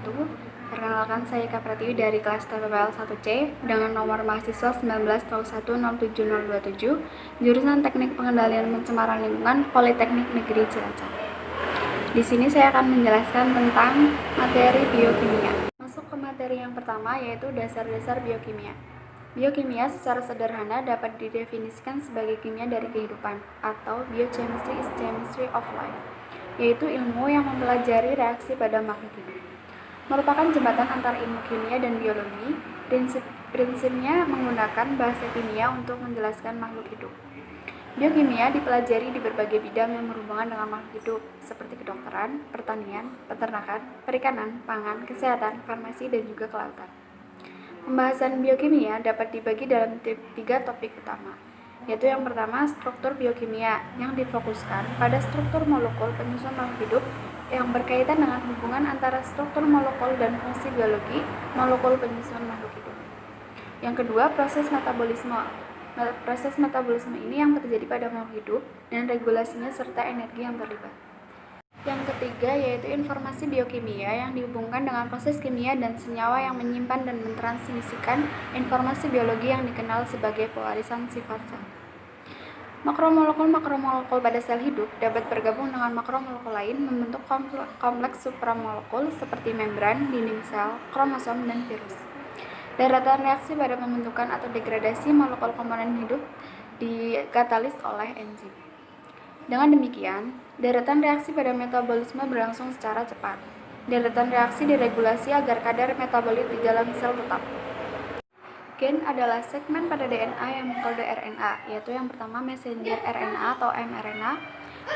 wabarakatuh. Perkenalkan, saya Kak Pratiwi dari kelas TPPL 1C dengan nomor mahasiswa 19010727, jurusan Teknik Pengendalian Pencemaran Lingkungan, Politeknik Negeri Cilacap. Di sini saya akan menjelaskan tentang materi biokimia. Masuk ke materi yang pertama, yaitu dasar-dasar biokimia. Biokimia secara sederhana dapat didefinisikan sebagai kimia dari kehidupan, atau biochemistry is chemistry of life, yaitu ilmu yang mempelajari reaksi pada makhluk hidup. Merupakan jembatan antara ilmu kimia dan biologi. Prinsipnya menggunakan bahasa kimia untuk menjelaskan makhluk hidup. Biokimia dipelajari di berbagai bidang yang berhubungan dengan makhluk hidup, seperti kedokteran, pertanian, peternakan, perikanan, pangan, kesehatan, farmasi, dan juga kelautan. Pembahasan biokimia dapat dibagi dalam 3 topik utama, yaitu yang pertama, struktur biokimia, yang difokuskan pada struktur molekul penyusun makhluk hidup yang berkaitan dengan hubungan antara struktur molekul dan fungsi biologi molekul penyusun makhluk hidup. Yang kedua, proses metabolisme. Proses metabolisme ini yang terjadi pada makhluk hidup dan regulasinya serta energi yang terlibat. Yang ketiga, yaitu informasi biokimia yang dihubungkan dengan proses kimia dan senyawa yang menyimpan dan mentransmisikan informasi biologi yang dikenal sebagai pewarisan sifat sel. Makromolekul pada sel hidup dapat bergabung dengan makromolekul lain membentuk kompleks supramolekul seperti membran, dinding sel, kromosom, dan virus. Daratan reaksi pada pembentukan atau degradasi molekul komponen hidup dikatalis oleh enzim. Dengan demikian, daratan reaksi pada metabolisme berlangsung secara cepat. Daratan reaksi diregulasi agar kadar metabolit di dalam sel tetap. Gen adalah segmen pada DNA yang mengkode RNA, yaitu yang pertama messenger RNA atau mRNA,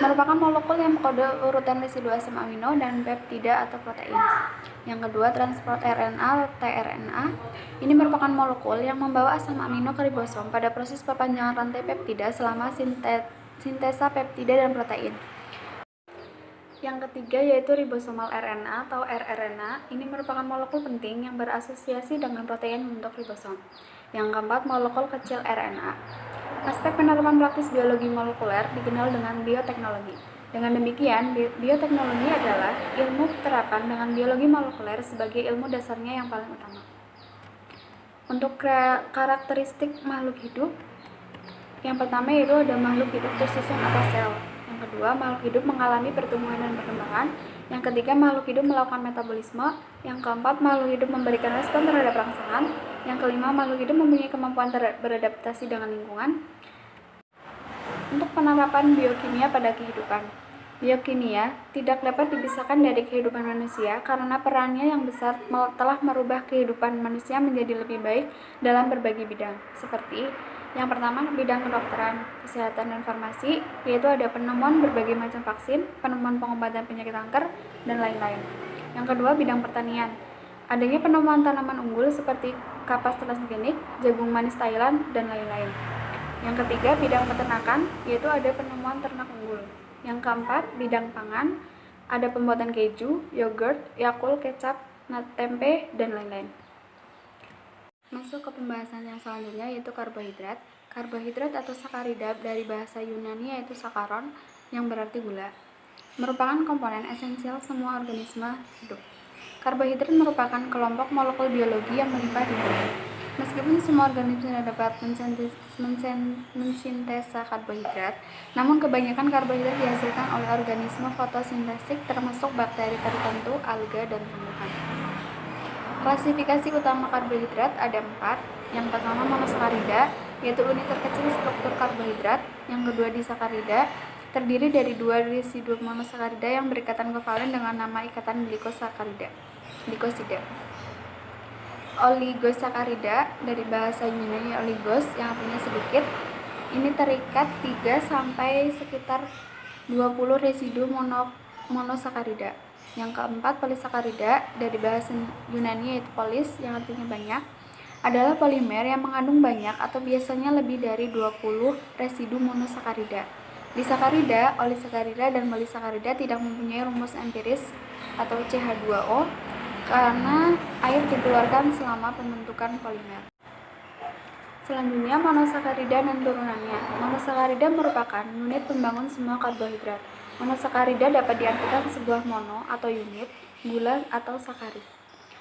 merupakan molekul yang mengkode urutan residu asam amino dan peptida atau protein. Yang kedua, transport RNA atau tRNA. Ini merupakan molekul yang membawa asam amino ke ribosom pada proses perpanjangan rantai peptida selama sintesa peptida dan protein. Yang ketiga, yaitu ribosomal RNA atau rRNA. Ini merupakan molekul penting yang berasosiasi dengan protein membentuk ribosom. Yang keempat, molekul kecil RNA. Aspek penerapan praktis biologi molekuler dikenal dengan bioteknologi. Dengan demikian, bioteknologi adalah ilmu terapan dengan biologi molekuler sebagai ilmu dasarnya yang paling utama. Untuk karakteristik makhluk hidup, yang pertama yaitu ada makhluk hidup tersusun atas sel. Yang kedua, makhluk hidup mengalami pertumbuhan dan perkembangan. Yang ketiga, makhluk hidup melakukan metabolisme. Yang keempat, makhluk hidup memberikan respon terhadap rangsangan. Yang kelima, makhluk hidup mempunyai kemampuan beradaptasi dengan lingkungan. Untuk penerapan biokimia pada kehidupan, biokimia tidak dapat dipisahkan dari kehidupan manusia karena perannya yang besar telah merubah kehidupan manusia menjadi lebih baik dalam berbagai bidang, seperti yang pertama, bidang kedokteran, kesehatan, dan farmasi, yaitu ada penemuan berbagai macam vaksin, penemuan pengobatan penyakit kanker, dan lain-lain. Yang kedua, bidang pertanian. Adanya penemuan tanaman unggul seperti kapas transgenik, jagung manis Thailand, dan lain-lain. Yang ketiga, bidang peternakan, yaitu ada penemuan ternak unggul. Yang keempat, bidang pangan, ada pembuatan keju, yogurt, Yakult, kecap, tempe, dan lain-lain. Masuk ke pembahasan yang selanjutnya, yaitu karbohidrat. Karbohidrat atau sakarida dari bahasa Yunani yaitu sakaron, yang berarti gula, merupakan komponen esensial semua organisme hidup. Karbohidrat merupakan kelompok molekul biologi yang melimpah di bumi. Meskipun semua organisme dapat mensintesa karbohidrat, namun kebanyakan karbohidrat dihasilkan oleh organisme fotosintetik termasuk bakteri tertentu, alga, dan tumbuhan. Klasifikasi utama karbohidrat ada 4. Yang pertama, monosakarida, yaitu unit terkecil struktur karbohidrat. Yang kedua, disakarida, terdiri dari 2 residu monosakarida yang berikatan kovalen dengan nama ikatan glikosida. Oligosakarida dari bahasa Yunani oligos yang artinya sedikit. Ini terikat 3 sampai sekitar 20 residu monosakarida. Yang keempat, polisakarida dari bahasa Yunani yaitu polis yang artinya banyak, adalah polimer yang mengandung banyak atau biasanya lebih dari 20 residu monosakarida. Disakarida, olisakarida, dan polisakarida tidak mempunyai rumus empiris atau CH2O karena air dikeluarkan selama pembentukan polimer. Selanjutnya, monosakarida dan turunannya. Monosakarida merupakan unit pembangun semua karbohidrat. Monosakarida dapat diartikan sebuah mono atau unit, gula atau sakarid.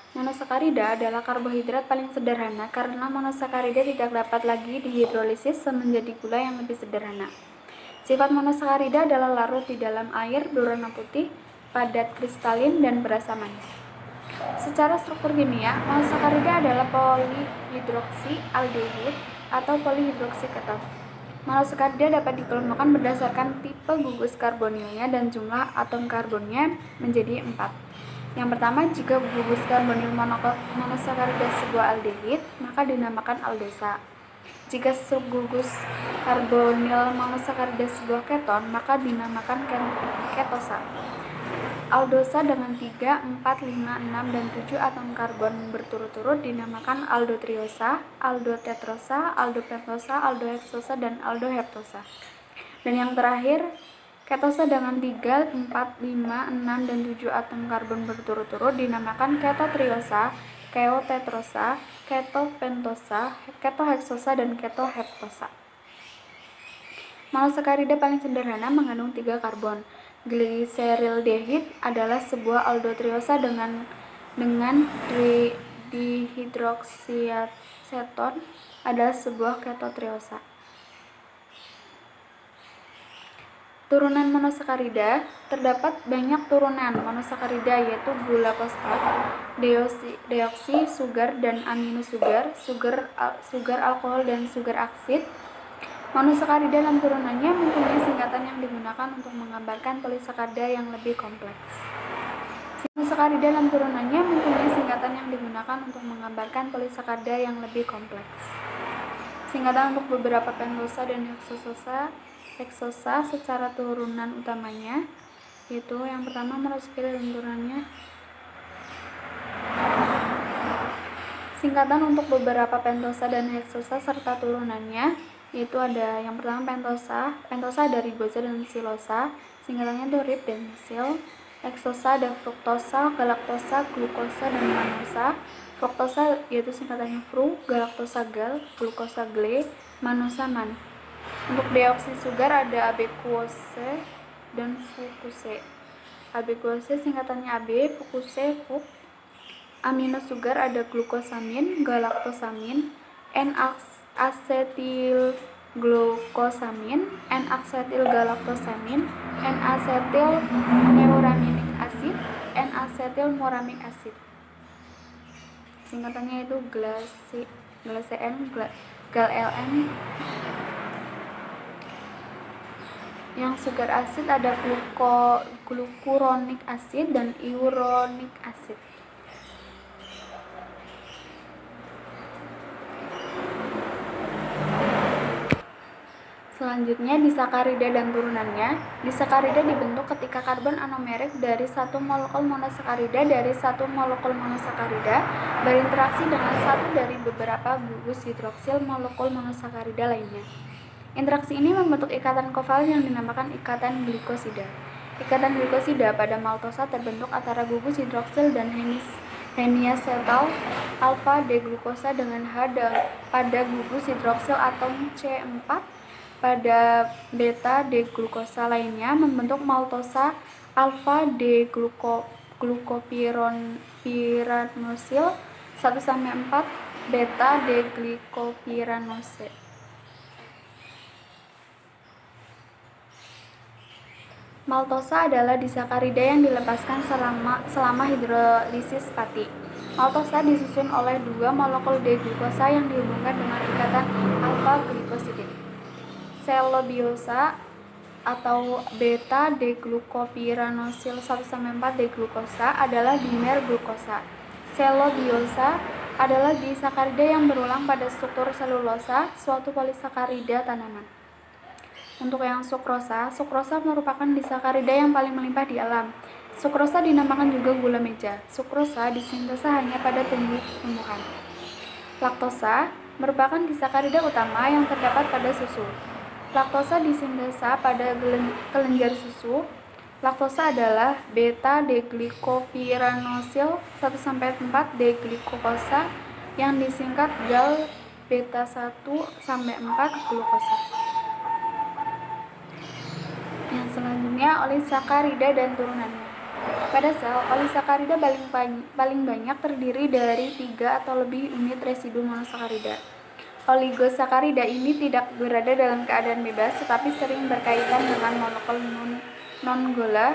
Monosakarida adalah karbohidrat paling sederhana karena monosakarida tidak dapat lagi dihidrolisis menjadi gula yang lebih sederhana. Sifat monosakarida adalah larut di dalam air berwarna putih, padat kristalin, dan berasa manis. Secara struktur kimia, monosakarida adalah polyhidroksialdehid atau polyhidroksiketon. Monosakarida dapat dikelompokkan berdasarkan tipe gugus karbonilnya dan jumlah atom karbonnya menjadi 4. Yang pertama, jika gugus karbonil monosakarida sebuah aldehid, maka dinamakan aldosa. Jika subgugus karbonil monosakarida sebuah keton, maka dinamakan ketosa. Aldosa dengan 3, 4, 5, 6, dan 7 atom karbon berturut-turut dinamakan aldotriosa, aldotetrosa, aldopentosa, aldoheksosa, dan aldoheptosa. Dan yang terakhir, ketosa dengan 3, 4, 5, 6, dan 7 atom karbon berturut-turut dinamakan ketotriosa, keotetrosa, ketopentosa, ketoheksosa, dan ketoheptosa. Monosakarida paling sederhana mengandung 3 karbon. Gliserildehid adalah sebuah aldotriosa dengan dihidroksiaseton adalah sebuah ketotriosa. Turunan monosakarida, terdapat banyak turunan monosakarida yaitu gula fosfat, deoksi, sugar dan amino sugar, alkohol dan sugar aksid. Monosakarida dan turunannya mempunyai singkatan yang digunakan untuk menggambarkan polisakarida yang lebih kompleks. Monosakarida dan turunannya mempunyai singkatan yang digunakan untuk menggambarkan polisakarida yang lebih kompleks. Singkatan untuk beberapa pentosa dan heksosa secara turunan utamanya, yaitu yang pertama monosakarida dan turunannya. Singkatan untuk beberapa pentosa dan heksosa serta turunannya, yaitu ada yang pertama pentosa ada ribosa dan silosa, singkatannya itu rib dan sil. Heksosa ada fruktosa, galaktosa, glukosa, dan manosa. Fruktosa yaitu singkatannya fru, galaktosa gal, glukosa gle, manosa man. Untuk deoksi sugar ada abequose dan fucose. Abequose singkatannya AB, fucose fuc. Amino sugar ada glukosamin, galaktosamin, N-asetilglukosamin, N-asetilgalaktosamin, N-asetilmuramic acid, N-asetilmuramic acid. Singkatannya itu GLCN, GALLN. Yang sugar acid ada glucuronic acid dan uronic acid. Selanjutnya, disakarida dan turunannya. Disakarida dibentuk ketika karbon anomerik dari satu molekul monosakarida berinteraksi dengan satu dari beberapa gugus hidroksil molekul monosakarida lainnya. Interaksi ini membentuk ikatan kovalen yang dinamakan ikatan glikosida. Ikatan glikosida pada maltosa terbentuk antara gugus hidroksil dan hemiacetal alfa D-glukosa dengan H pada gugus hidroksil atom C4 pada beta D-glukosa lainnya membentuk maltosa alfa D-glukopiranosil 1-4 beta D-glikopiranose. Maltosa adalah disakarida yang dilepaskan selama hidrolisis pati. Maltosa disusun oleh 2 molekul D-glukosa yang dihubungkan dengan ikatan alfa-glikosidin. Selobiosa atau beta D-glukopiranosil 1-4 D-glukosa adalah dimer glukosa. Selobiosa adalah disakarida yang berulang pada struktur selulosa, suatu polisakarida tanaman. Untuk yang sukrosa merupakan disakarida yang paling melimpah di alam. Sukrosa dinamakan juga gula meja. Sukrosa disintesa hanya pada tumbuh-tumbuhan. Laktosa merupakan disakarida utama yang terdapat pada susu. Laktosa disintesa pada kelenjar susu. Laktosa adalah beta D-glikopiranosil 1-4 D-glikosa yang disingkat gal beta 1-4 glukosa. Yang selanjutnya olisakarida dan turunannya. Pada sel, polisakarida paling banyak terdiri dari 3 atau lebih unit residu monosakarida. Oligosakarida ini tidak berada dalam keadaan bebas, tetapi sering berkaitan dengan molekul non-gola,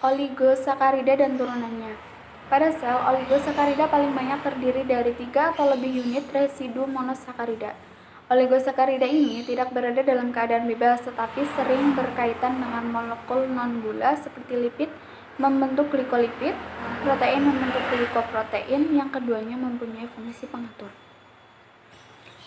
oligosakarida dan turunannya. Pada sel, oligosakarida paling banyak terdiri dari 3 atau lebih unit residu monosakarida. Oligosakarida ini tidak berada dalam keadaan bebas, tetapi sering berkaitan dengan molekul non-gula seperti lipid membentuk glikolipid, protein membentuk glikoprotein, yang keduanya mempunyai fungsi pengatur.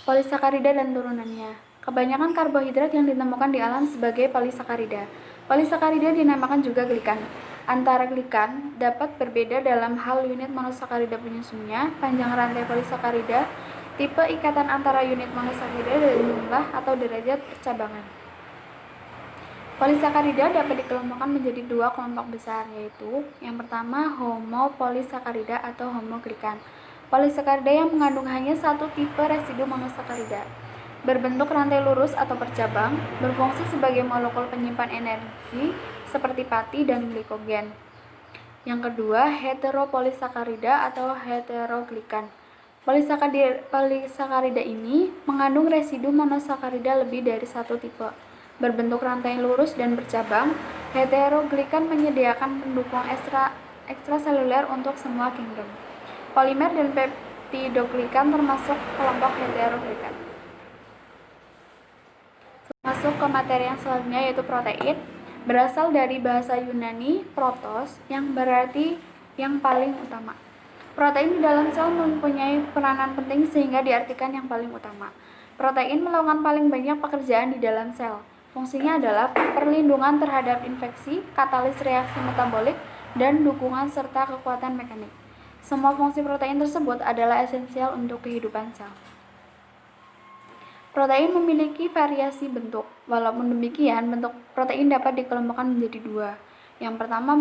Polisakarida dan turunannya. Kebanyakan karbohidrat yang ditemukan di alam sebagai polisakarida. Polisakarida dinamakan juga glikan. Antara glikan dapat berbeda dalam hal unit monosakarida penyusunnya, panjang rantai polisakarida, tipe ikatan antara unit monosakarida dan jumlah atau derajat percabangan. Polisakarida dapat dikelompokkan menjadi 2 kelompok besar, yaitu yang pertama homopolisakarida atau homoglikan. Polisakarida yang mengandung hanya satu tipe residu monosakarida, berbentuk rantai lurus atau bercabang, berfungsi sebagai molekul penyimpan energi seperti pati dan glikogen. Yang kedua, heteropolisakarida atau heteroglikan. Polisakarida ini mengandung residu monosakarida lebih dari satu tipe, berbentuk rantai lurus dan bercabang. Heteroglikan menyediakan pendukung ekstraseluler untuk semua kingdom. Polimer dan peptidoglikan termasuk kelompok heteroglikan. Masuk ke materi yang selanjutnya, yaitu protein. Berasal dari bahasa Yunani protos, yang berarti yang paling utama. Protein di dalam sel mempunyai peranan penting sehingga diartikan yang paling utama. Protein melakukan paling banyak pekerjaan di dalam sel. Fungsinya adalah perlindungan terhadap infeksi, katalis reaksi metabolik, dan dukungan serta kekuatan mekanik. Semua fungsi protein tersebut adalah esensial untuk kehidupan sel. Protein memiliki variasi bentuk. Walaupun demikian, bentuk protein dapat dikelompokkan menjadi 2. Yang pertama,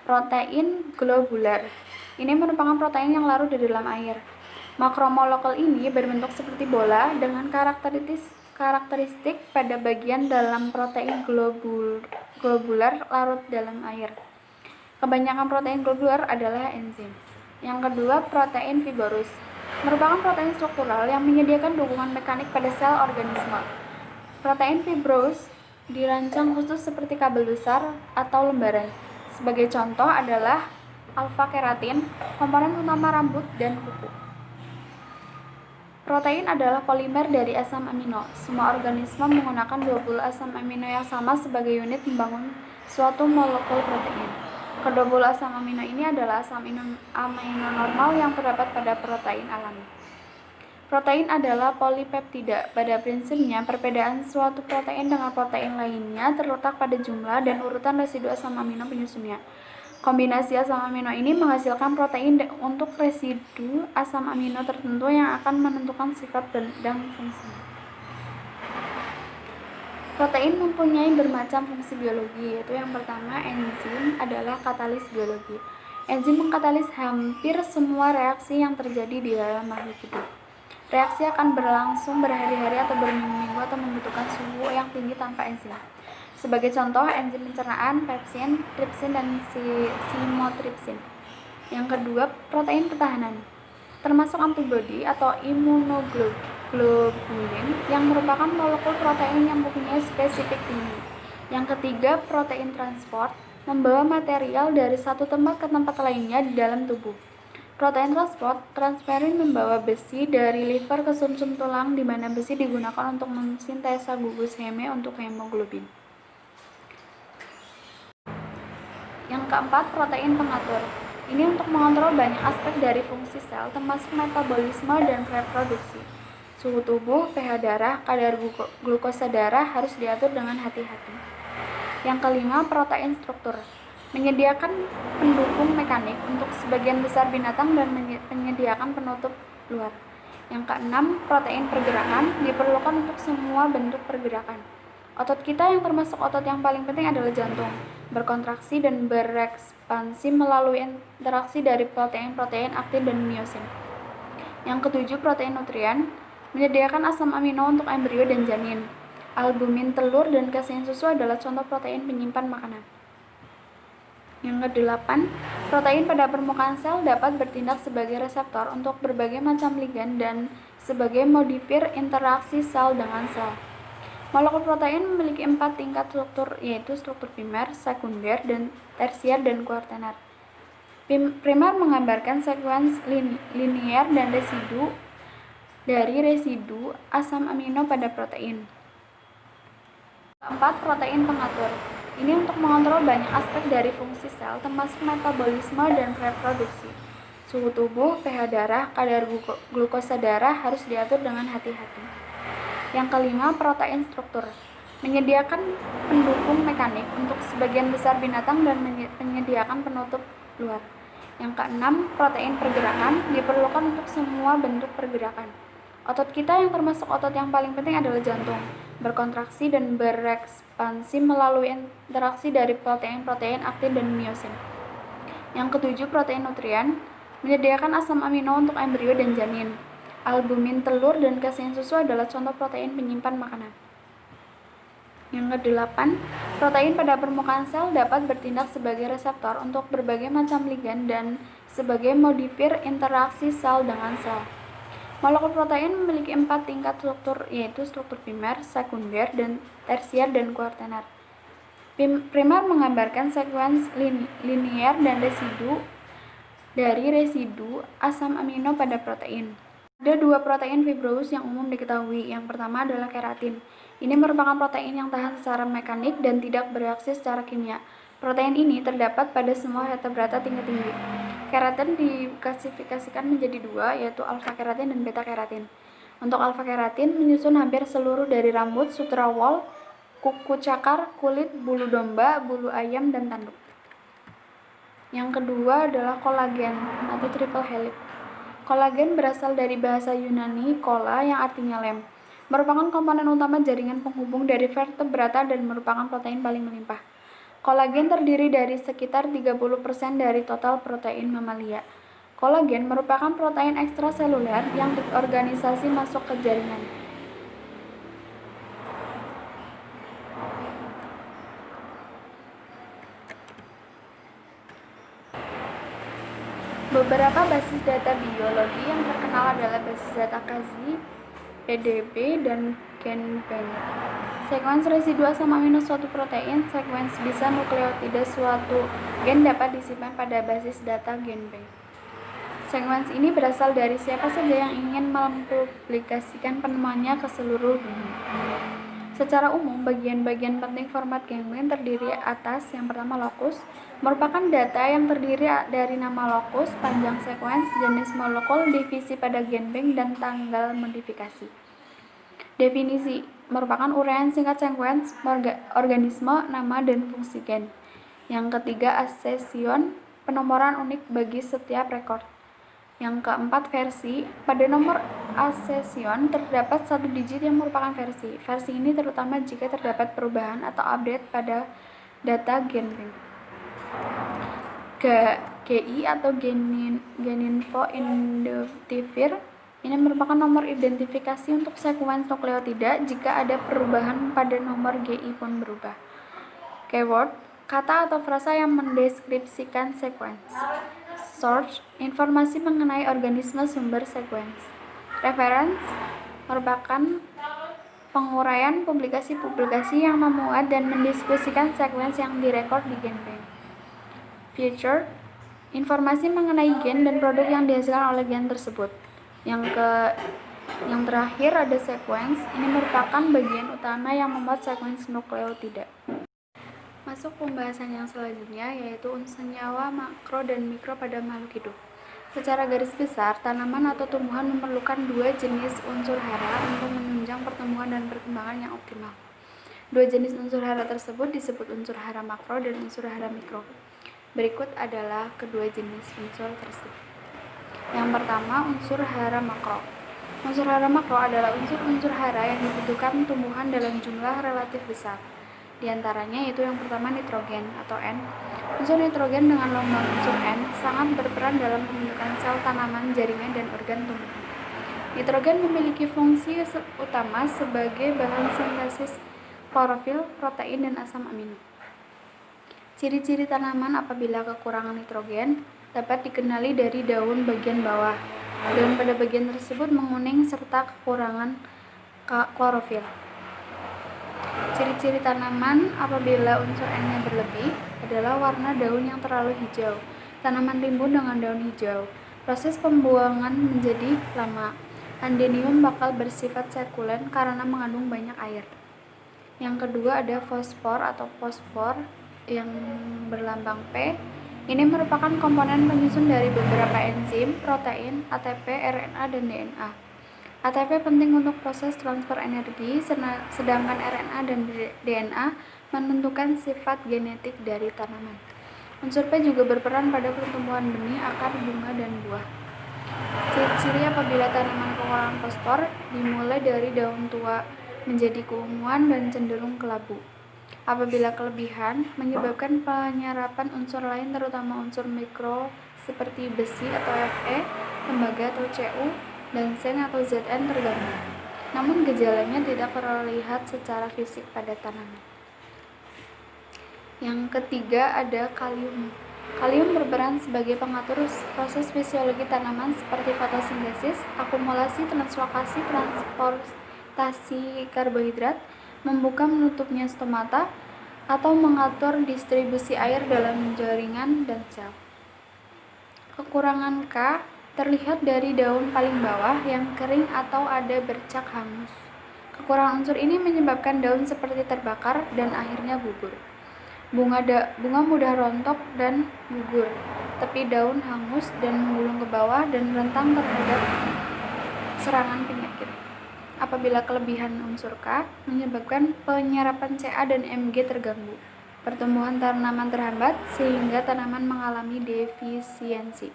protein globular. Ini merupakan protein yang larut di dalam air. Makromolekul ini berbentuk seperti bola dengan karakteristik pada bagian dalam protein globular larut dalam air. Kebanyakan protein globular adalah enzim. Yang kedua, protein fibrous. Merupakan protein struktural yang menyediakan dukungan mekanik pada sel organisme. Protein fibrous dirancang khusus seperti kabel besar atau lembaran. Sebagai contoh adalah alfa-keratin, komponen utama rambut dan kuku. Protein adalah polimer dari asam amino. Semua organisme menggunakan 20 asam amino yang sama sebagai unit membangun suatu molekul protein. Ke-20 asam amino ini adalah asam amino normal yang terdapat pada protein alami. Protein adalah polipeptida. Pada prinsipnya, perbedaan suatu protein dengan protein lainnya terletak pada jumlah dan urutan residu asam amino penyusunnya. Kombinasi asam amino ini menghasilkan protein untuk residu asam amino tertentu yang akan menentukan sifat dan fungsinya. Protein mempunyai bermacam fungsi biologi, yaitu yang pertama, enzim adalah katalis biologi. Enzim mengkatalis hampir semua reaksi yang terjadi di dalam makhluk hidup. Reaksi akan berlangsung berhari-hari atau berminggu-minggu atau membutuhkan suhu yang tinggi tanpa enzim. Sebagai contoh, enzim pencernaan, pepsin, tripsin, dan simotripsin. Yang kedua, protein pertahanan, termasuk antibodi atau imunoglobulin yang merupakan molekul protein yang mempunyai spesifik tinggi. Yang ketiga, protein transport, membawa material dari satu tempat ke tempat lainnya di dalam tubuh. Protein transport, transferin membawa besi dari liver ke sumsum tulang, di mana besi digunakan untuk mensintesa gugus heme untuk hemoglobin. Yang keempat, protein pengatur. Ini untuk mengontrol banyak aspek dari fungsi sel, termasuk metabolisme dan reproduksi. Suhu tubuh, pH darah, kadar glukosa darah harus diatur dengan hati-hati. Yang kelima, protein struktur. Menyediakan pendukung mekanik untuk sebagian besar binatang dan menyediakan penutup luar. Yang keenam, protein pergerakan, diperlukan untuk semua bentuk pergerakan. Otot kita yang termasuk otot yang paling penting adalah jantung, berkontraksi dan berekspansi melalui interaksi dari protein-protein aktin dan miosin. Yang ketujuh, protein nutrien, menyediakan asam amino untuk embrio dan janin. Albumin telur dan kasein susu adalah contoh protein penyimpan makanan. Yang kedelapan, protein pada permukaan sel dapat bertindak sebagai reseptor untuk berbagai macam ligan dan sebagai modifier interaksi sel dengan sel. Molekul protein memiliki 4 tingkat struktur, yaitu struktur primer, sekunder, dan tersier dan kuaterner. Primer menggambarkan sekuens linier dan residu dari residu asam amino pada protein. Keempat, protein pengatur. Ini untuk mengontrol banyak aspek dari fungsi sel, termasuk metabolisme dan reproduksi. Suhu tubuh, pH darah, kadar glukosa darah harus diatur dengan hati-hati. Yang kelima, protein struktur. Menyediakan pendukung mekanik untuk sebagian besar binatang dan menyediakan penutup luar. Yang keenam, protein pergerakan diperlukan untuk semua bentuk pergerakan. Otot kita yang termasuk otot yang paling penting adalah jantung, berkontraksi dan berekspansi melalui interaksi dari protein-protein aktin dan miosin. Yang ketujuh, protein nutrien, menyediakan asam amino untuk embrio dan janin. Albumin telur dan kasein susu adalah contoh protein penyimpan makanan. Yang kedelapan, protein pada permukaan sel dapat bertindak sebagai reseptor untuk berbagai macam ligan dan sebagai modifier interaksi sel dengan sel. Molekul protein memiliki 4 tingkat struktur, yaitu struktur primer, sekunder, dan tersier dan kuaterner. Primer menggambarkan sekuens linier dan residu dari residu asam amino pada protein. Ada 2 protein fibrous yang umum diketahui. Yang pertama adalah keratin. Ini merupakan protein yang tahan secara mekanik dan tidak bereaksi secara kimia. Protein ini terdapat pada semua vertebrata tingkat tinggi. Keratin diklasifikasikan menjadi 2, yaitu alfa keratin dan beta keratin. Untuk alfa keratin menyusun hampir seluruh dari rambut, sutra wol, kuku cakar, kulit, bulu domba, bulu ayam, dan tanduk. Yang kedua adalah kolagen atau triple helix. Kolagen berasal dari bahasa Yunani kola yang artinya lem. Merupakan komponen utama jaringan penghubung dari vertebrata dan merupakan protein paling melimpah. Kolagen terdiri dari sekitar 30% dari total protein mamalia. Kolagen merupakan protein ekstraseluler yang berorganisasi masuk ke jaringan. Beberapa basis data biologi yang terkenal adalah basis data Kazi, PDB, dan GenBank. Sekuens residu asam amino suatu protein, sekuens bisa nukleotida suatu gen dapat disimpan pada basis data GenBank. Sekuens ini berasal dari siapa saja yang ingin mempublikasikan penemuannya ke seluruh dunia. Secara umum, bagian-bagian penting format GenBank terdiri atas yang pertama locus, merupakan data yang terdiri dari nama locus, panjang sekuens, jenis molekul, divisi pada GenBank, dan tanggal modifikasi. Definisi merupakan uraian singkat sekuens, organisme, nama, dan fungsi gen. Yang ketiga, asesion, penomoran unik bagi setiap rekor. Yang keempat, versi. Pada nomor asesion terdapat 1 digit yang merupakan versi. Versi ini terutama jika terdapat perubahan atau update pada data GenBank. GI atau Geninfo Identifier. Ini merupakan nomor identifikasi untuk sekuens nukleotida. Jika ada perubahan pada nomor GI pun berubah. Keyword, kata atau frasa yang mendeskripsikan sekuens. Source, informasi mengenai organisme sumber sekuens. Reference, merupakan penguraian publikasi-publikasi yang memuat dan mendiskusikan sekuens yang direkod di GenBank. Feature, informasi mengenai gen dan produk yang dihasilkan oleh gen tersebut. Yang terakhir ada sekuens. Ini merupakan bagian utama yang membuat sekuens nukleotida. Masuk pembahasan yang selanjutnya, yaitu unsur senyawa makro dan mikro pada makhluk hidup. Secara garis besar, tanaman atau tumbuhan memerlukan 2 jenis unsur hara untuk menunjang pertumbuhan dan perkembangan yang optimal. 2 jenis unsur hara tersebut disebut unsur hara makro dan unsur hara mikro. Berikut adalah kedua jenis unsur tersebut. Yang pertama, unsur hara makro. Unsur hara makro adalah unsur-unsur hara yang dibutuhkan tumbuhan dalam jumlah relatif besar. Di antaranya yaitu yang pertama nitrogen atau N. Unsur nitrogen dengan lambang unsur N sangat berperan dalam pembentukan sel tanaman, jaringan, dan organ tumbuhan. Nitrogen memiliki fungsi utama sebagai bahan sintesis klorofil, protein, dan asam amino. Ciri-ciri tanaman apabila kekurangan nitrogen dapat dikenali dari daun bagian bawah. Daun pada bagian tersebut menguning serta kekurangan klorofil. Ciri-ciri tanaman apabila unsur N-nya berlebih adalah warna daun yang terlalu hijau. Tanaman rimbun dengan daun hijau. Proses pembuangan menjadi lama. Andenium bakal bersifat sekulen karena mengandung banyak air. Yang kedua ada fosfor atau fosfor yang berlambang P. Ini merupakan komponen penyusun dari beberapa enzim, protein, ATP, RNA, dan DNA. ATP penting untuk proses transfer energi, sedangkan RNA dan DNA menentukan sifat genetik dari tanaman. Unsur P juga berperan pada pertumbuhan benih, akar, bunga, dan buah. Ciri-ciri apabila tanaman kekurangan fosfor dimulai dari daun tua menjadi keunguan dan cenderung kelabu. Apabila kelebihan, menyebabkan penyerapan unsur lain terutama unsur mikro seperti besi atau Fe, tembaga atau Cu, dan Zn atau Zn terganggu. Namun gejalanya tidak terlihat secara fisik pada tanaman. Yang ketiga ada kalium. Kalium berperan sebagai pengatur proses fisiologi tanaman seperti fotosintesis, akumulasi, translokasi, transportasi karbohidrat, membuka menutupnya stomata, atau mengatur distribusi air dalam jaringan dan sel. Kekurangan K terlihat dari daun paling bawah yang kering atau ada bercak hangus. Kekurangan unsur ini menyebabkan daun seperti terbakar dan akhirnya gugur. Bunga mudah rontok dan gugur, tepi daun hangus dan menggulung ke bawah dan rentan terhadap serangan penyakit. Apabila kelebihan unsur K menyebabkan penyerapan Ca dan Mg terganggu, pertumbuhan tanaman terhambat sehingga tanaman mengalami defisiensi.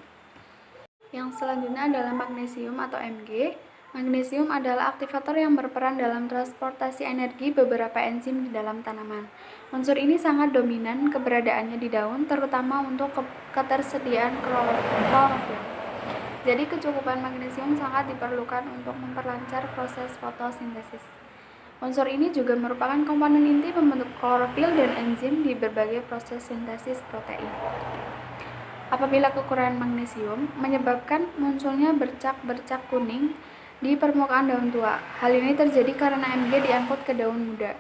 Yang selanjutnya adalah magnesium atau Mg. Magnesium adalah aktivator yang berperan dalam transportasi energi beberapa enzim di dalam tanaman. Unsur ini sangat dominan keberadaannya di daun, terutama untuk ketersediaan klorofil. Jadi kecukupan magnesium sangat diperlukan untuk memperlancar proses fotosintesis. Unsur ini juga merupakan komponen inti pembentuk klorofil dan enzim di berbagai proses sintesis protein. Apabila kekurangan magnesium menyebabkan munculnya bercak-bercak kuning di permukaan daun tua. Hal ini terjadi karena Mg diangkut ke daun muda.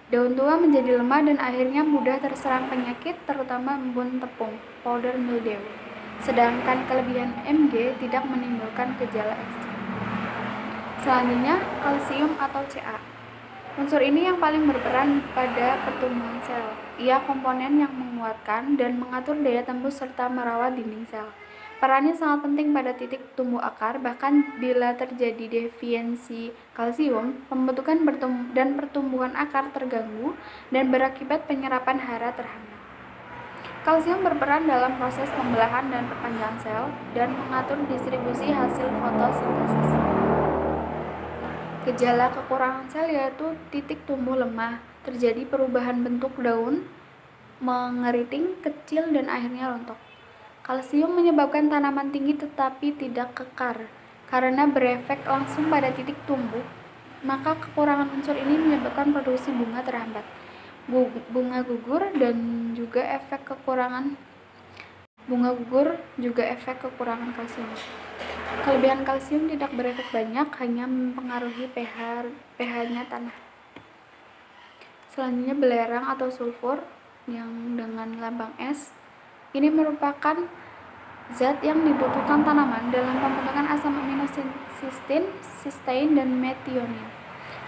Daun tua menjadi lemah dan akhirnya mudah terserang penyakit, terutama embun tepung, powder mildew. Sedangkan kelebihan Mg tidak menimbulkan gejala ekstrim. Selanjutnya, kalsium atau Ca. Unsur ini yang paling berperan pada pertumbuhan sel. Ia komponen yang menguatkan dan mengatur daya tembus serta merawat dinding sel. Perannya sangat penting pada titik tumbuh akar, bahkan bila terjadi defisiensi kalsium, pembentukan dan pertumbuhan akar terganggu dan berakibat penyerapan hara terhambat. Kalsium berperan dalam proses pembelahan dan perpanjangan sel dan mengatur distribusi hasil fotosintesis. Gejala kekurangan sel yaitu titik tumbuh lemah, terjadi perubahan bentuk daun, mengeriting, kecil, dan akhirnya rontok. Kalsium menyebabkan tanaman tinggi tetapi tidak kekar. Karena berefek langsung pada titik tumbuh, maka kekurangan unsur ini menyebabkan produksi bunga terhambat. Bunga gugur dan juga efek kekurangan kalsium. Kelebihan kalsium tidak berefek banyak, hanya mempengaruhi pH-nya tanah. Selanjutnya belerang atau sulfur yang dengan lambang S. Ini merupakan zat yang dibutuhkan tanaman dalam pembentukan asam amino cysteine, dan metionin.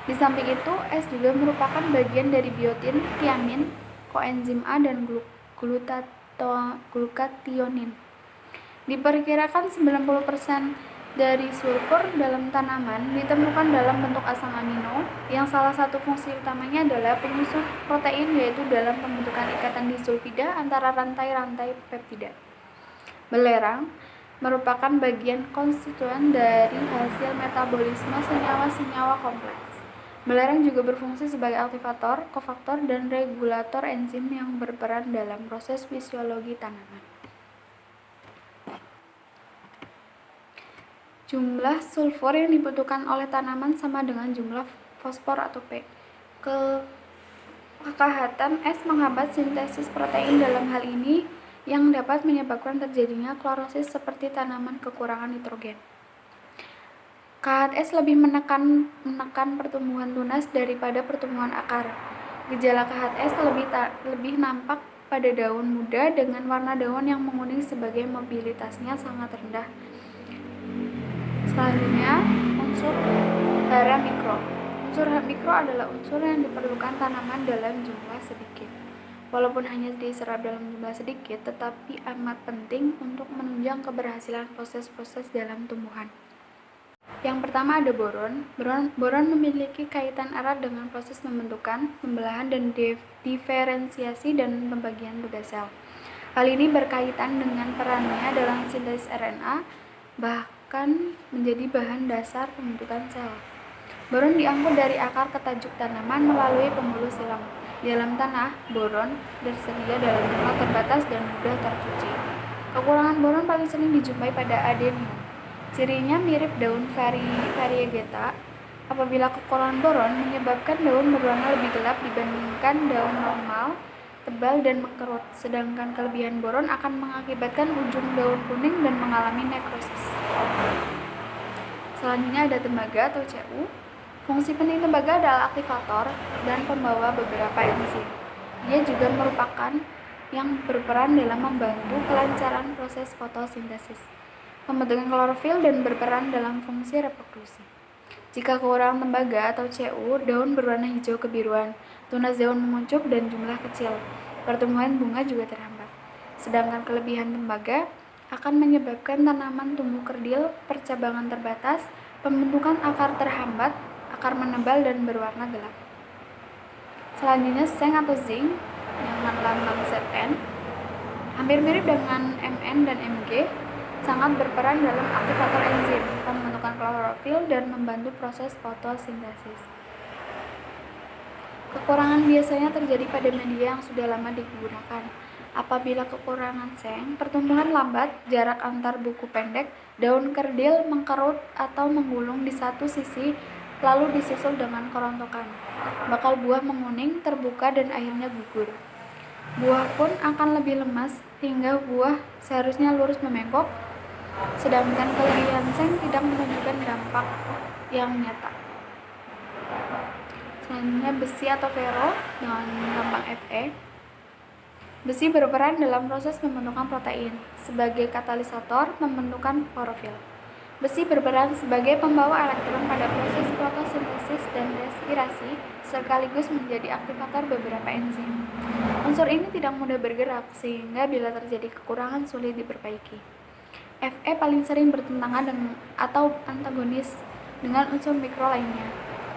Di samping itu, S juga merupakan bagian dari biotin, tiamin, koenzim A, dan glukationin. Diperkirakan 90% dari sulfur dalam tanaman ditemukan dalam bentuk asam amino, yang salah satu fungsi utamanya adalah penyusun protein, yaitu dalam pembentukan ikatan disulfida antara rantai-rantai peptida. Belerang merupakan bagian konstituen dari hasil metabolisme senyawa-senyawa kompleks. Belerang juga berfungsi sebagai aktivator, kofaktor, dan regulator enzim yang berperan dalam proses fisiologi tanaman. Jumlah sulfur yang dibutuhkan oleh tanaman sama dengan jumlah fosfor atau P. Kekahatan es menghambat sintesis protein dalam hal ini yang dapat menyebabkan terjadinya klorosis seperti tanaman kekurangan nitrogen. KHS lebih menekan pertumbuhan tunas daripada pertumbuhan akar. Gejala KHS lebih nampak pada daun muda dengan warna daun yang menguning sebagai mobilitasnya sangat rendah. Selanjutnya, unsur hara mikro. Unsur hara mikro adalah unsur yang diperlukan tanaman dalam jumlah sedikit. Walaupun hanya diserap dalam jumlah sedikit, tetapi amat penting untuk menunjang keberhasilan proses-proses dalam tumbuhan. Yang pertama ada boron. Boron memiliki kaitan erat dengan proses pembentukan, pembelahan, dan diferensiasi dan pembagian tugas sel. Hal ini berkaitan dengan perannya dalam sintesis RNA, bahkan menjadi bahan dasar pembentukan sel. Boron diangkut dari akar ke tajuk tanaman melalui pembuluh silang. Di dalam tanah, boron tersedia dalam jumlah terbatas dan mudah tercuci. Kekurangan boron paling sering dijumpai pada adenium. Cirinya mirip daun variegata. Apabila kekurangan boron menyebabkan daun berwarna lebih gelap dibandingkan daun normal, tebal dan mengkerut, sedangkan kelebihan boron akan mengakibatkan ujung daun kuning dan mengalami nekrosis. Selanjutnya ada tembaga atau Cu. Fungsi penting tembaga adalah aktivator dan pembawa beberapa enzim. Dia juga merupakan yang berperan dalam membantu kelancaran proses fotosintesis, pembentukan klorofil, dan berperan dalam fungsi reproduksi. Jika kekurangan tembaga atau Cu, daun berwarna hijau kebiruan, tunas daun menguncup dan jumlah kecil. Pertumbuhan bunga juga terhambat. Sedangkan kelebihan tembaga akan menyebabkan tanaman tumbuh kerdil, percabangan terbatas, pembentukan akar terhambat, akar menebal dan berwarna gelap. Selanjutnya seng atau zinc dengan lambang Zn hampir mirip dengan Mn dan Mg, sangat berperan dalam aktivator enzim, pembentukan klorofil, dan membantu proses fotosintesis. Kekurangan biasanya terjadi pada media yang sudah lama digunakan. Apabila kekurangan seng, pertumbuhan lambat, jarak antar buku pendek, daun kerdil, mengkerut, atau menggulung di satu sisi, lalu disusul dengan kerontokan. Bakal buah menguning, terbuka, dan akhirnya gugur. Buah pun akan lebih lemas, hingga buah seharusnya lurus membengkok, sedangkan kelebihan seng tidak menunjukkan dampak yang nyata. Selanjutnya besi atau fero dengan lambang Fe. Besi berperan dalam proses pembentukan protein sebagai katalisator pembentukan klorofil. Besi berperan sebagai pembawa elektron pada proses fotosintesis dan respirasi, sekaligus menjadi aktivator beberapa enzim. Unsur ini tidak mudah bergerak, sehingga bila terjadi kekurangan sulit diperbaiki. Fe paling sering bertentangan dengan atau antagonis dengan unsur mikro lainnya.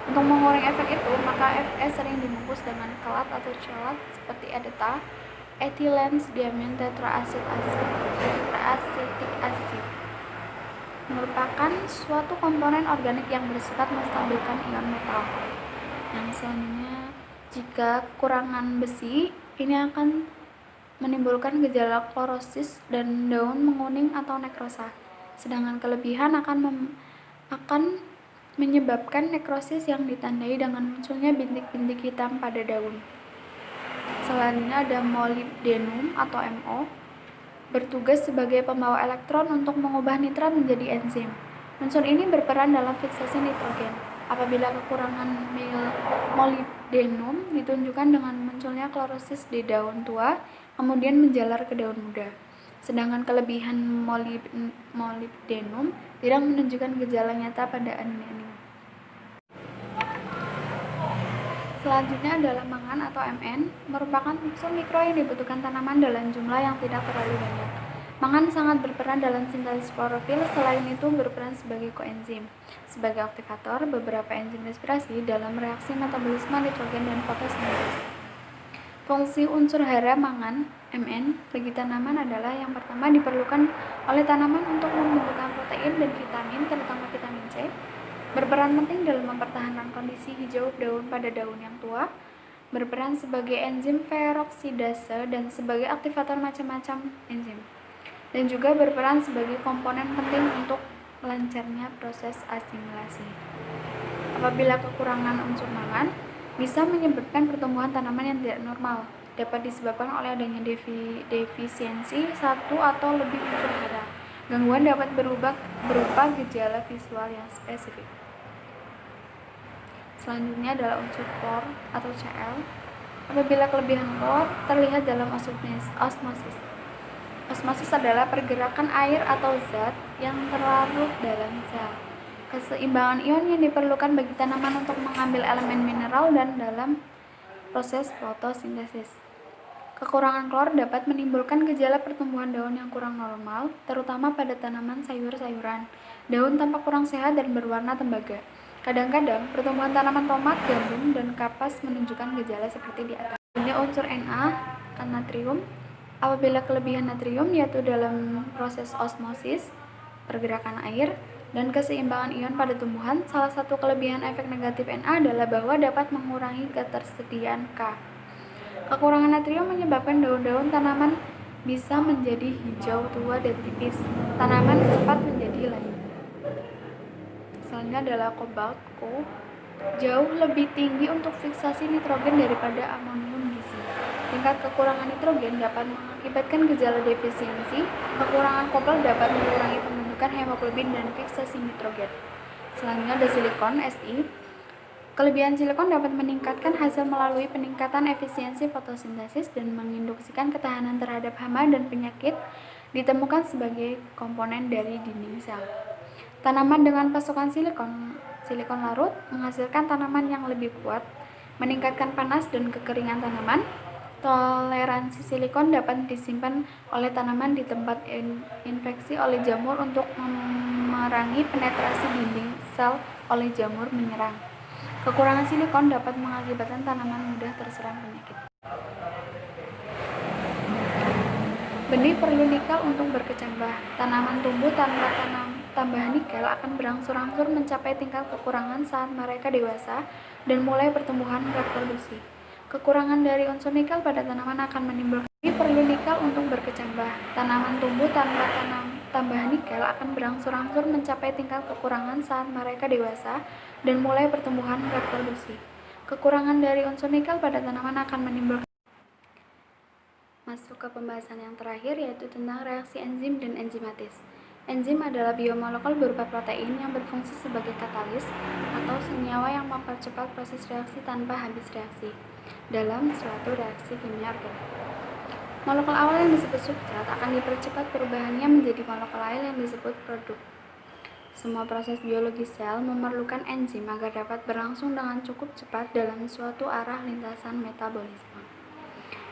Untuk mengurangi efek itu, maka Fe sering dibungkus dengan kelat atau chelat seperti EDTA, ethylene diamin tetraacetic acid, merupakan suatu komponen organik yang bersifat menstabilkan ion metal. Yang selanjutnya, jika kekurangan besi, ini akan menimbulkan gejala klorosis dan daun menguning atau nekrosa. Sedangkan kelebihan akan menyebabkan nekrosis yang ditandai dengan munculnya bintik-bintik hitam pada daun. Selanjutnya ada molybdenum atau Mo, bertugas sebagai pembawa elektron untuk mengubah nitrat menjadi enzim. Unsur ini berperan dalam fiksasi nitrogen. Apabila kekurangan molybdenum ditunjukkan dengan munculnya klorosis di daun tua, kemudian menjalar ke daun muda. Sedangkan kelebihan molybdenum tidak menunjukkan gejala nyata pada adenium. Selanjutnya adalah mangan atau Mn, merupakan unsur mikro yang dibutuhkan tanaman dalam jumlah yang tidak terlalu banyak. Mangan sangat berperan dalam sintesis klorofil, selain itu berperan sebagai koenzim, sebagai aktivator beberapa enzim respirasi dalam reaksi metabolisme nitrogen dan fotosintesis. Fungsi unsur hara mangan Mn bagi tanaman adalah yang pertama diperlukan oleh tanaman untuk membentukkan protein dan vitamin, terutama vitamin C, berperan penting dalam mempertahankan kondisi hijau daun pada daun yang tua, berperan sebagai enzim peroksidase dan sebagai aktivator macam-macam enzim, dan juga berperan sebagai komponen penting untuk lancarnya proses asimilasi. Apabila kekurangan unsur mangan, bisa menyebabkan pertumbuhan tanaman yang tidak normal. Dapat disebabkan oleh adanya defisiensi satu atau lebih unsur hara. Gangguan dapat berupa gejala visual yang spesifik. Selanjutnya adalah unsur klor atau Cl. Apabila kelebihan klor terlihat dalam osmosis. Osmosis adalah pergerakan air atau zat yang terlarut dalam sel. Keseimbangan ion yang diperlukan bagi tanaman untuk mengambil elemen mineral dan dalam proses fotosintesis. Kekurangan klor dapat menimbulkan gejala pertumbuhan daun yang kurang normal, terutama pada tanaman sayur-sayuran. Daun tampak kurang sehat dan berwarna tembaga. Kadang-kadang, pertumbuhan tanaman tomat, gandum, dan kapas menunjukkan gejala seperti di atas. Ini unsur Na, natrium. Apabila kelebihan natrium, yaitu dalam proses osmosis, pergerakan air, dan keseimbangan ion pada tumbuhan, salah satu kelebihan efek negatif Na adalah bahwa dapat mengurangi ketersediaan K. Kekurangan natrium menyebabkan daun-daun tanaman bisa menjadi hijau tua dan tipis. Tanaman cepat menjadi layu. Selanjutnya adalah kobalt, Ko. Jauh lebih tinggi untuk fiksasi nitrogen daripada amonium gizi. Tingkat kekurangan nitrogen dapat mengakibatkan gejala defisiensi. Kekurangan kobalt dapat mengurangi pembentukan hemoglobin dan fiksasi nitrogen. Selanjutnya ada silikon, Si. Kelebihan silikon dapat meningkatkan hasil melalui peningkatan efisiensi fotosintesis dan menginduksikan ketahanan terhadap hama dan penyakit, ditemukan sebagai komponen dari dinding sel. Tanaman dengan pasokan silikon larut menghasilkan tanaman yang lebih kuat, meningkatkan panas dan kekeringan tanaman. Toleransi silikon dapat disimpan oleh tanaman di tempat infeksi oleh jamur untuk memerangi penetrasi dinding sel oleh jamur menyerang. Kekurangan silikon dapat mengakibatkan tanaman mudah terserang penyakit. Benih perlu nikel untuk berkecambah. Tanaman tumbuh tanpa tambahan nikel akan berangsur-angsur mencapai tingkat kekurangan saat mereka dewasa dan mulai pertumbuhan reproduksi. Kekurangan dari unsur nikel pada tanaman akan menimbulkan benih perlu nikel untuk berkecambah. Tanaman tumbuh tanpa tambahan nikel akan berangsur-angsur mencapai tingkat kekurangan saat mereka dewasa dan mulai pertumbuhan reproduksi. Kekurangan dari unsur nikel pada tanaman akan menimbulkan. Masuk ke pembahasan yang terakhir, yaitu tentang reaksi enzim dan enzimatis. Enzim adalah biomolekul berupa protein yang berfungsi sebagai katalis atau senyawa yang mempercepat proses reaksi tanpa habis reaksi dalam suatu reaksi kimia organik. Molekul awal yang disebut substrat akan dipercepat perubahannya menjadi molekul lain yang disebut produk. Semua proses biologi sel memerlukan enzim agar dapat berlangsung dengan cukup cepat dalam suatu arah lintasan metabolisme.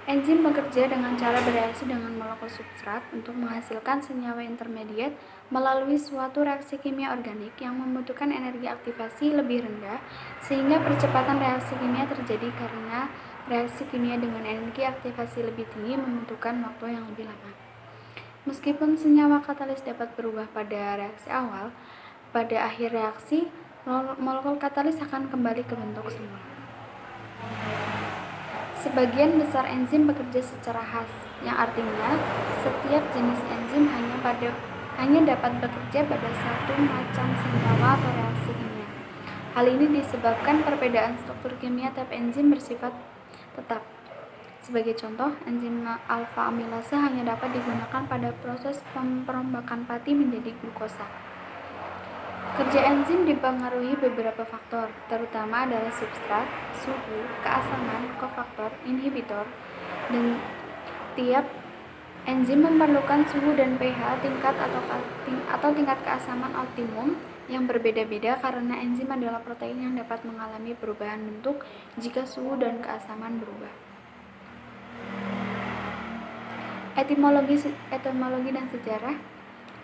Enzim bekerja dengan cara bereaksi dengan molekul substrat untuk menghasilkan senyawa intermediat melalui suatu reaksi kimia organik yang membutuhkan energi aktivasi lebih rendah, sehingga percepatan reaksi kimia terjadi karena reaksi kimia dengan energi aktivasi lebih tinggi membutuhkan waktu yang lebih lama. Meskipun senyawa katalis dapat berubah pada reaksi awal, pada akhir reaksi, molekul katalis akan kembali ke bentuk semula. Sebagian besar enzim bekerja secara khas, yang artinya setiap jenis enzim hanya dapat bekerja pada satu macam senyawa atau reaksi kimia. Hal ini disebabkan perbedaan struktur kimia tiap enzim bersifat tetap. Sebagai contoh, enzim alfa amilase hanya dapat digunakan pada proses perombakan pati menjadi glukosa. Kerja enzim dipengaruhi beberapa faktor, terutama adalah substrat, suhu, keasaman, kofaktor, inhibitor, dan tiap enzim memerlukan suhu dan pH atau tingkat keasaman optimum yang berbeda-beda karena enzim adalah protein yang dapat mengalami perubahan bentuk jika suhu dan keasaman berubah. Etimologi dan sejarah.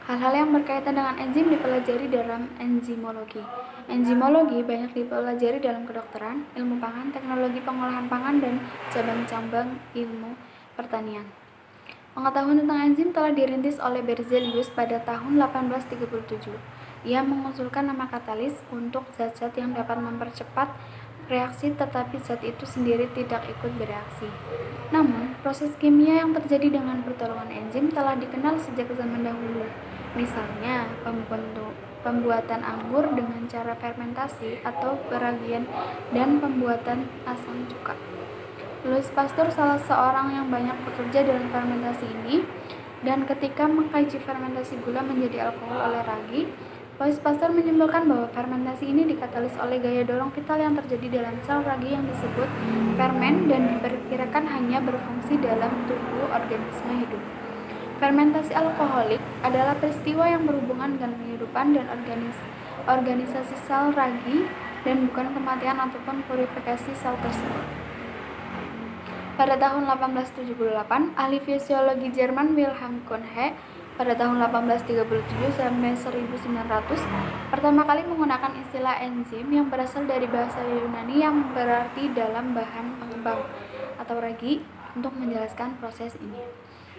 Hal-hal yang berkaitan dengan enzim dipelajari dalam enzimologi. Enzimologi banyak dipelajari dalam kedokteran, ilmu pangan, teknologi pengolahan pangan, dan cabang-cabang ilmu pertanian. Pengetahuan tentang enzim telah dirintis oleh Berzelius pada tahun 1837. Ia mengusulkan nama katalis untuk zat-zat yang dapat mempercepat reaksi, tetapi zat itu sendiri tidak ikut bereaksi. Namun, proses kimia yang terjadi dengan pertolongan enzim telah dikenal sejak zaman dahulu. Misalnya, pembuatan anggur dengan cara fermentasi atau peragian, dan pembuatan asam cuka. Louis Pasteur salah seorang yang banyak bekerja dalam fermentasi ini, dan ketika mengkaji fermentasi gula menjadi alkohol oleh ragi, Louis Pasteur menyimpulkan bahwa fermentasi ini dikatalis oleh gaya dorong vital yang terjadi dalam sel ragi yang disebut fermen dan diperkirakan hanya berfungsi dalam tubuh organisme hidup. Fermentasi alkoholik adalah peristiwa yang berhubungan dengan kehidupan dan organisasi sel ragi dan bukan kematian ataupun purifikasi sel tersebut. Pada tahun 1878, ahli fisiologi Jerman Wilhelm Conhe pada tahun 1837 sampai 1900 pertama kali menggunakan istilah enzim yang berasal dari bahasa Yunani yang berarti dalam bahan pengembang atau ragi untuk menjelaskan proses ini.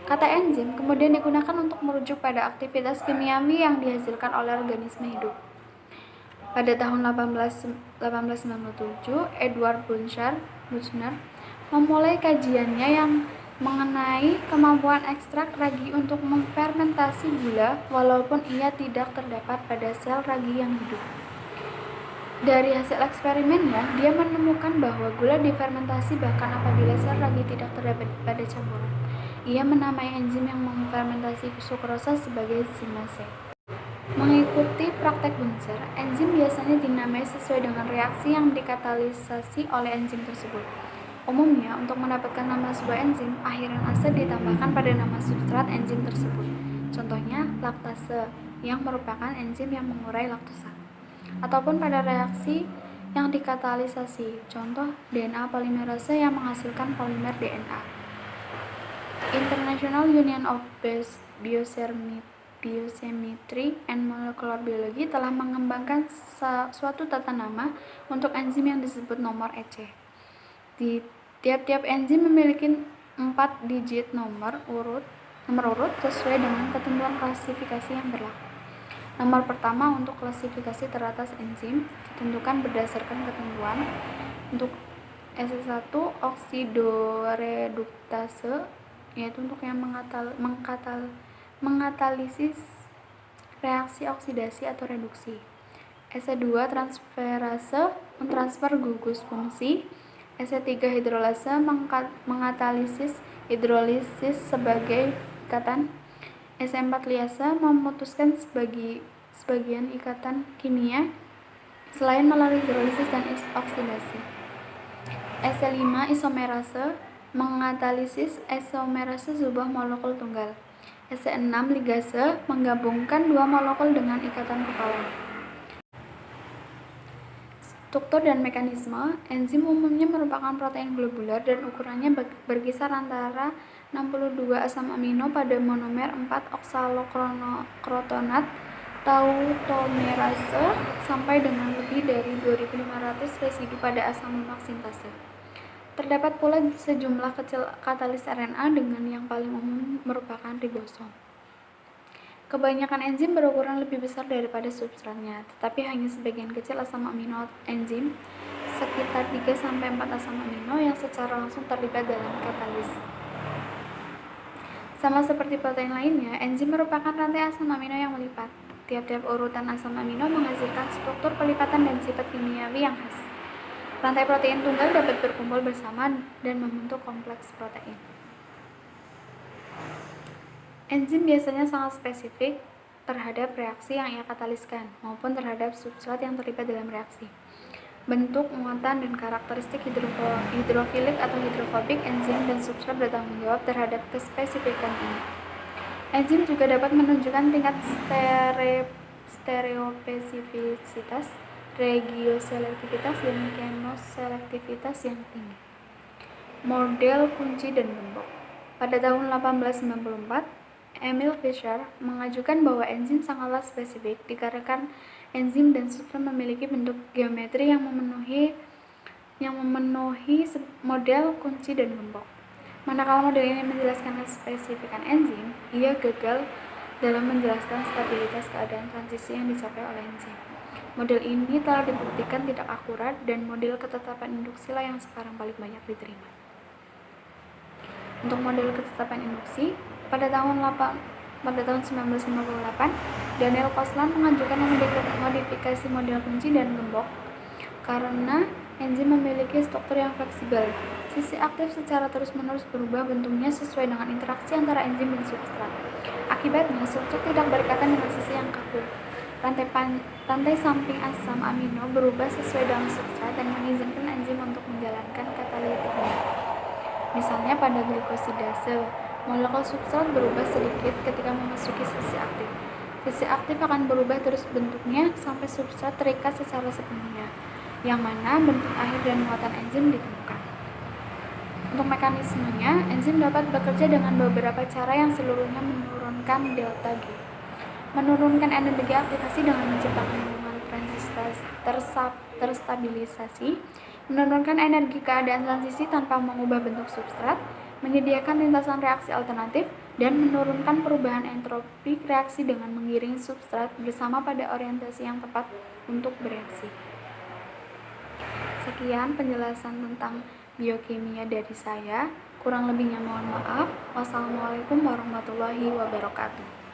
Kata enzim kemudian digunakan untuk merujuk pada aktivitas kimiawi yang dihasilkan oleh organisme hidup. Pada tahun 1897, Edward Buchner memulai kajiannya yang mengenai kemampuan ekstrak ragi untuk memfermentasi gula walaupun ia tidak terdapat pada sel ragi yang hidup. Dari hasil eksperimennya, dia menemukan bahwa gula difermentasi bahkan apabila sel ragi tidak terdapat pada campuran. Ia menamai enzim yang memfermentasi sukrosa sebagai zinase. Mengikuti praktek Bunser, enzim biasanya dinamai sesuai dengan reaksi yang dikatalisasi oleh enzim tersebut. Umumnya, untuk mendapatkan nama sebuah enzim, akhiran ase ditambahkan pada nama substrat enzim tersebut. Contohnya, laktase, yang merupakan enzim yang mengurai laktosa. Ataupun pada reaksi yang dikatalisasi, contoh DNA polimerase yang menghasilkan polimer DNA. International Union of Biochemistry and Molecular Biology telah mengembangkan suatu tata nama untuk enzim yang disebut nomor EC. Di tiap-tiap enzim memiliki 4 digit nomor urut sesuai dengan ketentuan klasifikasi yang berlaku. Nomor pertama untuk klasifikasi teratas enzim ditentukan berdasarkan ketentuan untuk S1 oksidoreduktase, yaitu untuk yang mengatalisis reaksi oksidasi atau reduksi. S2 transferase mentransfer gugus fungsi. S3 hidrolase mengatalisis hidrolisis sebagai ikatan. S4 liase memutuskan sebagian ikatan kimia selain melalui hidrolisis dan oksidasi. S5 isomerase mengatalisis isomerase sebuah molekul tunggal. S6 ligase menggabungkan dua molekul dengan ikatan kovalent. Struktur dan mekanisme enzim umumnya merupakan protein globular dan ukurannya berkisar antara 62 asam amino pada monomer 4 oksalokrotonat tautomerase sampai dengan lebih dari 2500 residu pada asam lemak sintase. Terdapat pula sejumlah kecil katalis RNA dengan yang paling umum merupakan ribosom. Kebanyakan enzim berukuran lebih besar daripada substratnya, tetapi hanya sebagian kecil asam amino enzim, sekitar 3-4 asam amino yang secara langsung terlibat dalam katalis. Sama seperti protein lainnya, enzim merupakan rantai asam amino yang melipat. Tiap-tiap urutan asam amino menghasilkan struktur pelipatan dan sifat kimiawi yang khas. Rantai protein tunggal dapat berkumpul bersama dan membentuk kompleks protein. Enzim biasanya sangat spesifik terhadap reaksi yang ia kataliskan maupun terhadap substrat yang terlibat dalam reaksi. Bentuk, muatan, dan karakteristik hidrofilik atau hidrofobik enzim dan substrat bertanggung jawab terhadap kespesifikan ini. Enzim juga dapat menunjukkan tingkat stereospesifisitas, regioselektivitas, dan kenoselektivitas yang tinggi. Model kunci dan gembok. Pada tahun 1894, Emil Fischer mengajukan bahwa enzim sangatlah spesifik dikarenakan enzim dan substrat memiliki bentuk geometri yang memenuhi model kunci dan gembok. Manakala model ini menjelaskan kespesifikan enzim, ia gagal dalam menjelaskan stabilitas keadaan transisi yang dicapai oleh enzim. Model ini telah dibuktikan tidak akurat dan model ketetapan induksi lah yang sekarang paling banyak diterima. Untuk model ketetapan induksi, pada tahun 1958, Daniel Koslan mengajukan modifikasi model kunci dan gembok karena enzim memiliki struktur yang fleksibel. Sisi aktif secara terus-menerus berubah bentuknya sesuai dengan interaksi antara enzim dan substrat. Akibatnya, substrat tidak berikatan dengan sisi yang kaku. Rantai samping asam amino berubah sesuai dengan substrat dan mengizinkan enzim untuk menjalankan katalitiknya. Misalnya pada glikosidase, molekul substrat berubah sedikit ketika memasuki sisi aktif. Sisi aktif akan berubah terus bentuknya sampai substrat terikat secara sepenuhnya, yang mana bentuk akhir dan muatan enzim ditemukan. Untuk mekanismenya, enzim dapat bekerja dengan beberapa cara yang seluruhnya menurunkan delta G. Menurunkan energi aktivasi dengan menciptakan hubungan terstabilisasi, menurunkan energi keadaan transisi tanpa mengubah bentuk substrat, menyediakan lintasan reaksi alternatif, dan menurunkan perubahan entropi reaksi dengan menggiring substrat bersama pada orientasi yang tepat untuk bereaksi. Sekian penjelasan tentang biokimia dari saya. Kurang lebihnya mohon maaf. Wassalamualaikum warahmatullahi wabarakatuh.